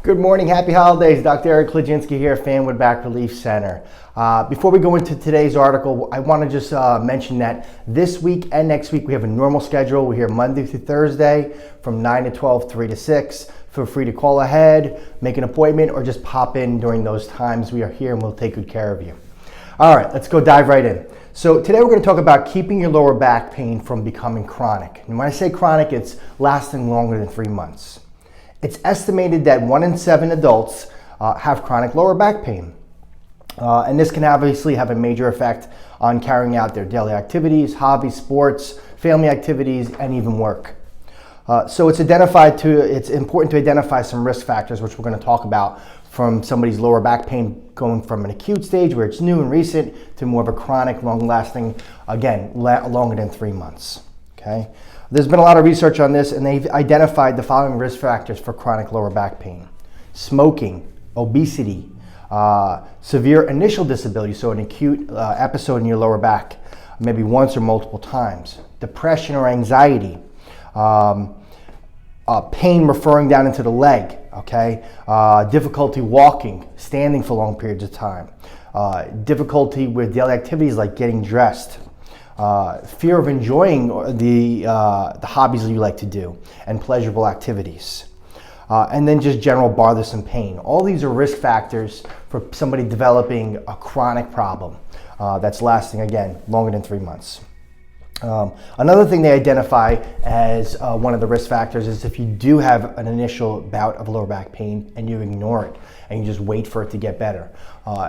Good morning, happy holidays. Dr. Eric Klajinski here, Fanwood Back Relief Center. Before we go into today's article, I want to just mention that this week and next week we have a normal schedule. We're here Monday through Thursday from 9 to 12, 3 to 6. Feel free to call ahead, make an appointment, or just pop in during those times. We are here and we'll take good care of you. All right, let's go dive right in. So today we're going to talk about keeping your lower back pain from becoming chronic. And when I say chronic, it's lasting longer than 3 months. It's estimated that 1 in 7 adults have chronic lower back pain. And this can obviously have a major effect on carrying out their daily activities, hobbies, sports, family activities, and even work. So it's important to identify some risk factors, which we're going to talk about, from somebody's lower back pain going from an acute stage where it's new and recent to more of a chronic, long-lasting, again, longer than 3 months. Okay? There's been a lot of research on this, and they've identified the following risk factors for chronic lower back pain: smoking, obesity, severe initial disability, so an acute episode in your lower back, maybe once or multiple times, depression or anxiety, pain referring down into the leg, okay, difficulty walking, standing for long periods of time, difficulty with daily activities like getting dressed, fear of enjoying the hobbies that you like to do, and pleasurable activities. And then just general bothersome pain. All these are risk factors for somebody developing a chronic problem that's lasting, again, longer than 3 months. Another thing they identify as one of the risk factors is if you do have an initial bout of lower back pain and you ignore it and you just wait for it to get better.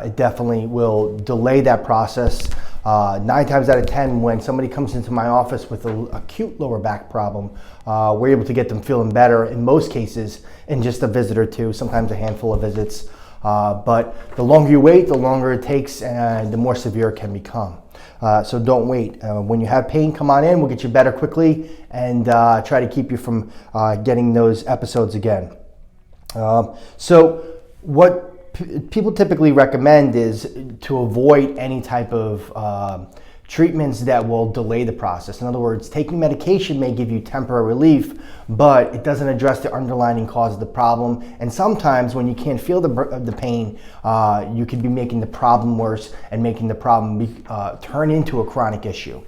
It definitely will delay that process. 9 times out of 10, when somebody comes into my office with an acute lower back problem, we're able to get them feeling better in most cases in just a visit or two, sometimes a handful of visits. But the longer you wait, the longer it takes and the more severe it can become. So don't wait. When you have pain, come on in. We'll get you better quickly and try to keep you from getting those episodes again. So what people typically recommend is to avoid any type of treatments that will delay the process. In other words, taking medication may give you temporary relief, but it doesn't address the underlying cause of the problem. And sometimes when you can't feel the pain, you could be making the problem worse and making the problem turn into a chronic issue.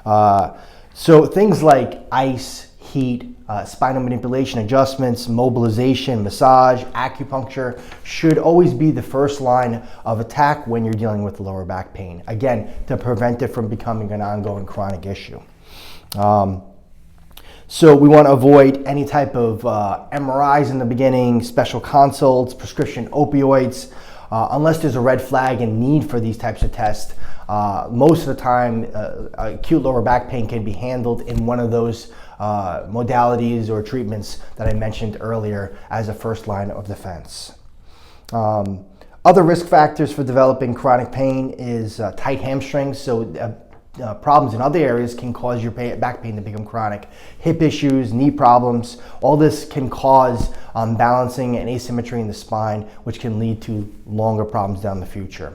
So things like ice, heat, spinal manipulation, adjustments, mobilization, massage, acupuncture should always be the first line of attack when you're dealing with lower back pain. Again, to prevent it from becoming an ongoing chronic issue. So we want to avoid any type of MRIs in the beginning, special consults, prescription opioids, unless there's a red flag and need for these types of tests. Most of the time, acute lower back pain can be handled in one of those modalities or treatments that I mentioned earlier as a first line of defense. Other risk factors for developing chronic pain is tight hamstrings. So problems in other areas can cause your back pain to become chronic. Hip issues, knee problems, all this can cause balancing and asymmetry in the spine, which can lead to longer problems down the future.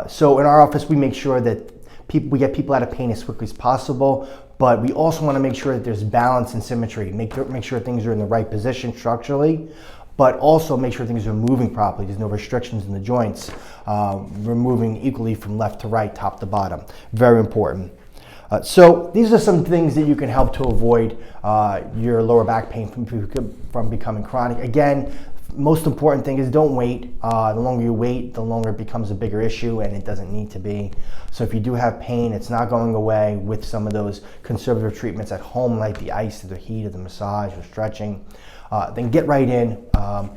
So in our office, we make sure that we get people out of pain as quickly as possible, but we also want to make sure that there's balance and symmetry. Make sure things are in the right position structurally, but also make sure things are moving properly. There's no restrictions in the joints. We're moving equally from left to right, top to bottom. Very important. So these are some things that you can help to avoid your lower back pain from becoming chronic. Again, most important thing is don't wait. The longer you wait, the longer it becomes a bigger issue, and it doesn't need to be. So if you do have pain, it's not going away with some of those conservative treatments at home, like the ice or the heat or the massage or stretching. Then get right in,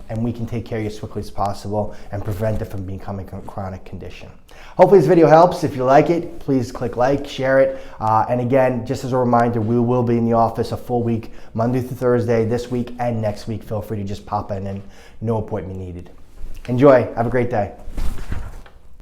and we can take care of you as quickly as possible and prevent it from becoming a chronic condition. Hopefully this video helps. If you like it, please click like, share it. And again, just as a reminder, we will be in the office a full week, Monday through Thursday, this week and next week. Feel free to just pop in and no appointment needed. Enjoy. Have a great day.